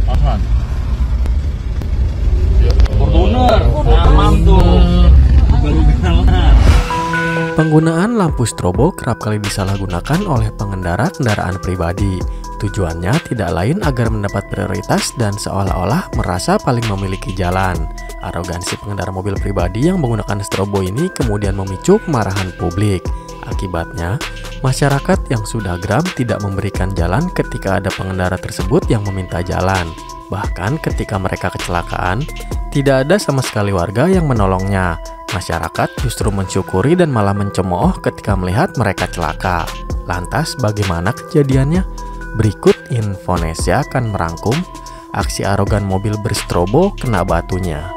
Asan. Fortuner, aman tuh. Baru kenalan. Penggunaan lampu strobo kerap kali disalahgunakan oleh pengendara kendaraan pribadi. Tujuannya tidak lain agar mendapat prioritas dan seolah-olah merasa paling memiliki jalan. Arogansi pengendara mobil pribadi yang menggunakan strobo ini kemudian memicu kemarahan publik. Akibatnya, masyarakat yang sudah geram tidak memberikan jalan ketika ada pengendara tersebut yang meminta jalan. Bahkan ketika mereka kecelakaan, tidak ada sama sekali warga yang menolongnya. Masyarakat justru mensyukuri dan malah mencemooh ketika melihat mereka celaka. Lantas bagaimana kejadiannya? Berikut Infonesia akan merangkum aksi arogan mobil berstrobo kena batunya.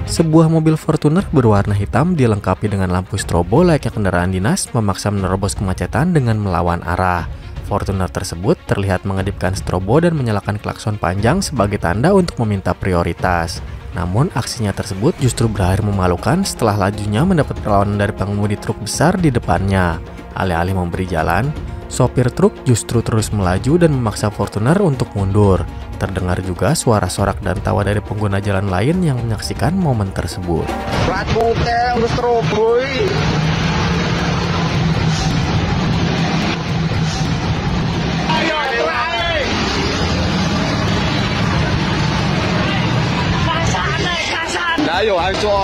Sebuah mobil Fortuner berwarna hitam dilengkapi dengan lampu strobo layaknya kendaraan dinas memaksa menerobos kemacetan dengan melawan arah. Fortuner tersebut terlihat mengedipkan strobo dan menyalakan klakson panjang sebagai tanda untuk meminta prioritas. Namun aksinya tersebut justru berakhir memalukan setelah lajunya mendapat perlawanan dari pengemudi truk besar di depannya. Alih-alih memberi jalan, sopir truk justru terus melaju dan memaksa Fortuner untuk mundur. Terdengar juga suara sorak dan tawa dari pengguna jalan lain yang menyaksikan momen tersebut. Ayo, ayo.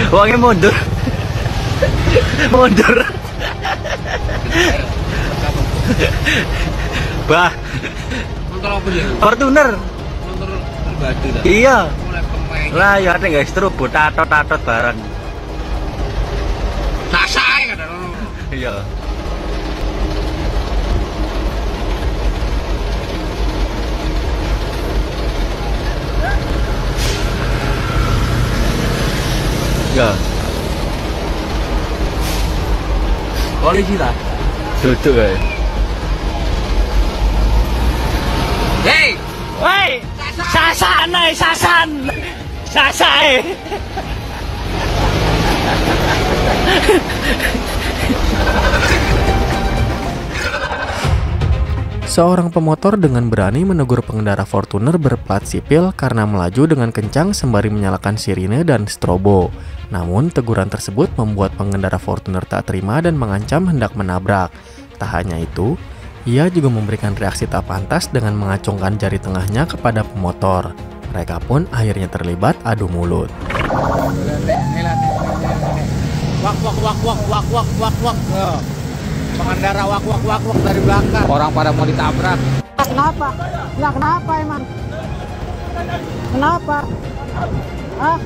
Uangnya mundur. Mundur. Bah. Motor apa ya? Fortuner. Motor pribadi dah. Iya. Lah ya ada guys strobo tatot bareng. Sasae kan. Iya. Ya. Polisi lah. Duduk ya. Hei, Woi, sasan. Sasai. Seorang pemotor dengan berani menegur pengendara Fortuner berplat sipil karena melaju dengan kencang sembari menyalakan sirine dan strobo. Namun, teguran tersebut membuat pengendara Fortuner tak terima dan mengancam hendak menabrak. Tak hanya itu, ia juga memberikan reaksi tak pantas dengan mengacungkan jari tengahnya kepada pemotor. Mereka pun akhirnya terlibat adu mulut. Wak. Pengendara wak dari belakang. Orang pada mau ditabrak. Kenapa? Nggak kenapa emang? Kenapa? Hah?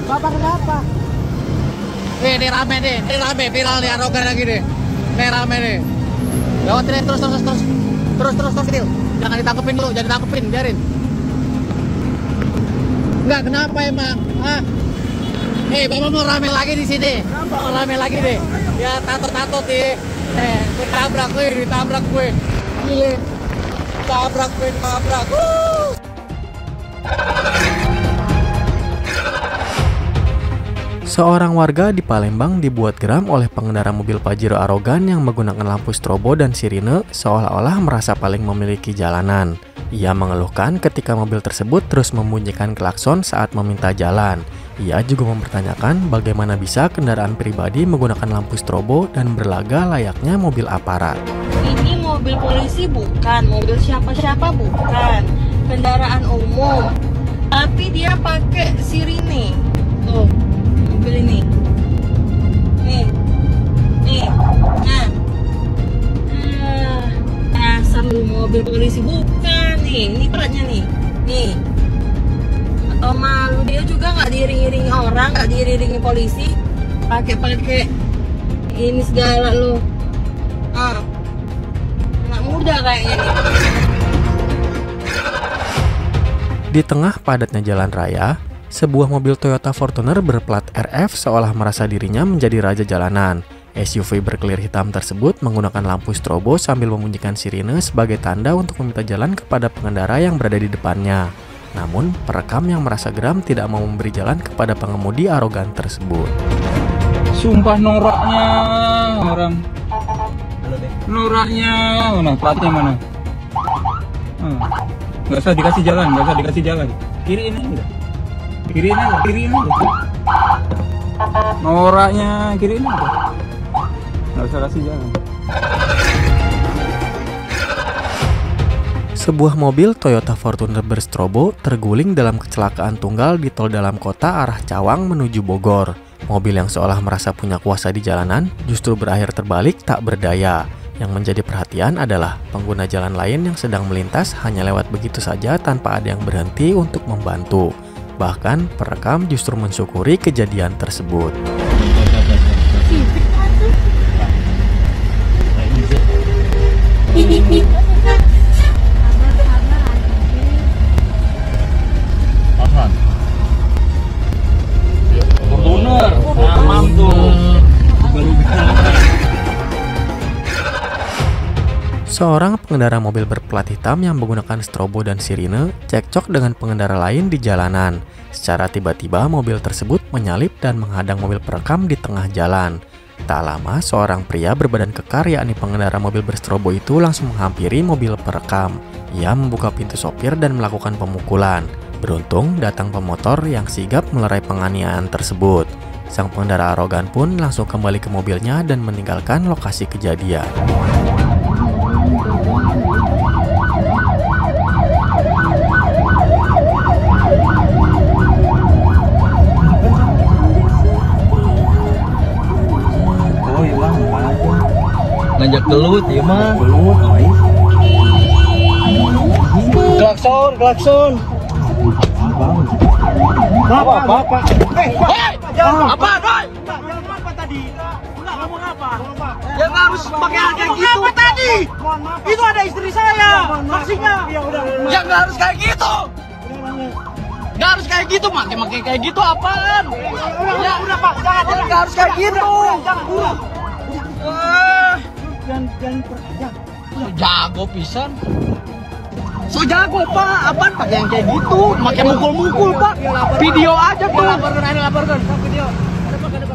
Bapak kenapa? Ini rame viral nih arogan lagi nih. Ini rame nih. Lewat terus kecil. Jangan ditangkepin dulu, jangan ditangkepin, biarin. Enggak, kenapa emang? Hah? Hei, Bapak mau rame lagi di sini. Mau rame lagi deh. Ya tato nih. Ditabrak gue. Gile. Tabrak. Seorang warga di Palembang dibuat geram oleh pengendara mobil Pajero arogan yang menggunakan lampu strobo dan sirine seolah-olah merasa paling memiliki jalanan. Ia mengeluhkan ketika mobil tersebut terus membunyikan klakson saat meminta jalan. Ia juga mempertanyakan bagaimana bisa kendaraan pribadi menggunakan lampu strobo dan berlaga layaknya mobil aparat. Ini mobil polisi bukan, mobil siapa-siapa bukan, kendaraan umum. Tapi dia pakai sirine. Tuh, mobil ini. Nih. Nah, satu mobil polisi bukan nih. Ini perannya nih. Nih. Atau malu dia juga nggak diiring-iringi orang, nggak diiringi polisi, pakai ini segala lo. Nggak mudah kayaknya nih. Di tengah padatnya jalan raya, Sebuah mobil Toyota Fortuner berplat RF seolah merasa dirinya menjadi raja jalanan. SUV berkelir hitam tersebut menggunakan lampu strobo sambil membunyikan sirine sebagai tanda untuk meminta jalan kepada pengendara yang berada di depannya. Namun, perekam yang merasa geram tidak mau memberi jalan kepada pengemudi arogan tersebut. Sumpah noraknya orang. Noraknya, mana platnya mana? Nggak usah dikasih jalan, nggak usah dikasih jalan. Kiri ini aja. Kiri ini aja, kiri ini aja. Noraknya kiri ini aja. Nggak usah kasih jalan. Sebuah mobil Toyota Fortuner berstrobo terguling dalam kecelakaan tunggal di tol dalam kota arah Cawang menuju Bogor. Mobil yang seolah merasa punya kuasa di jalanan justru berakhir terbalik tak berdaya. Yang menjadi perhatian adalah pengguna jalan lain yang sedang melintas hanya lewat begitu saja tanpa ada yang berhenti untuk membantu. Bahkan perekam justru mensyukuri kejadian tersebut. Fortuner, aman tuh. Seorang pengendara mobil berplat hitam yang menggunakan strobo dan sirine cekcok dengan pengendara lain di jalanan. Secara tiba-tiba mobil tersebut menyalip dan menghadang mobil perekam di tengah jalan. Tak lama seorang pria berbadan kekar yakni pengendara mobil berstrobo itu langsung menghampiri mobil perekam. Ia membuka pintu sopir dan melakukan pemukulan. Beruntung datang pemotor yang sigap melerai penganiayaan tersebut. Sang pengendara arogan pun langsung kembali ke mobilnya dan meninggalkan lokasi kejadian. Ngajak gelut ya mah. Klakson, klakson. Bapak. Apa, Doi? Apa tadi? Enggak ngomong apa? Yang harus pakai kayak gitu. Apa tadi? Itu ada istri saya. Maksudnya. Yang nggak harus kayak gitu. Nggak harus kayak gitu, makai kayak gitu apaan? Udah Pak, jangan Nggak harus kayak gitu. Jangan. So jago pisan. So jago Pak, apaan pakai yang kayak gitu? Pakai mukul-mukul Pak. Video aja tuh. Laporkan video. Ada Pak.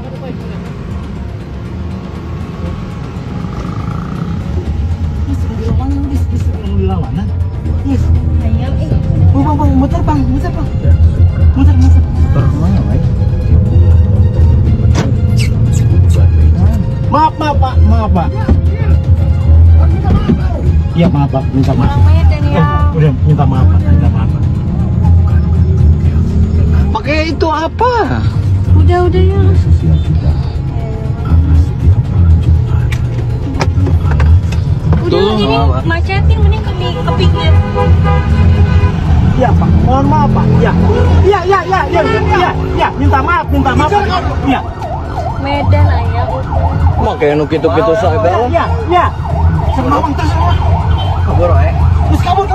Bang, muter Bang. Muter. Maaf Pak. Iya maaf Pak, minta maaf. Udah minta maaf Pak, Pakai itu apa? Udah ya. Udah ini macetin mending ke pinggir. Iya Pak, mohon maaf Pak. Iya, minta maaf. Iya. Medan ayah. Pakai nu kitu-kitu segala. Iya. Semua terserah. Kabur wae. Terus kabur.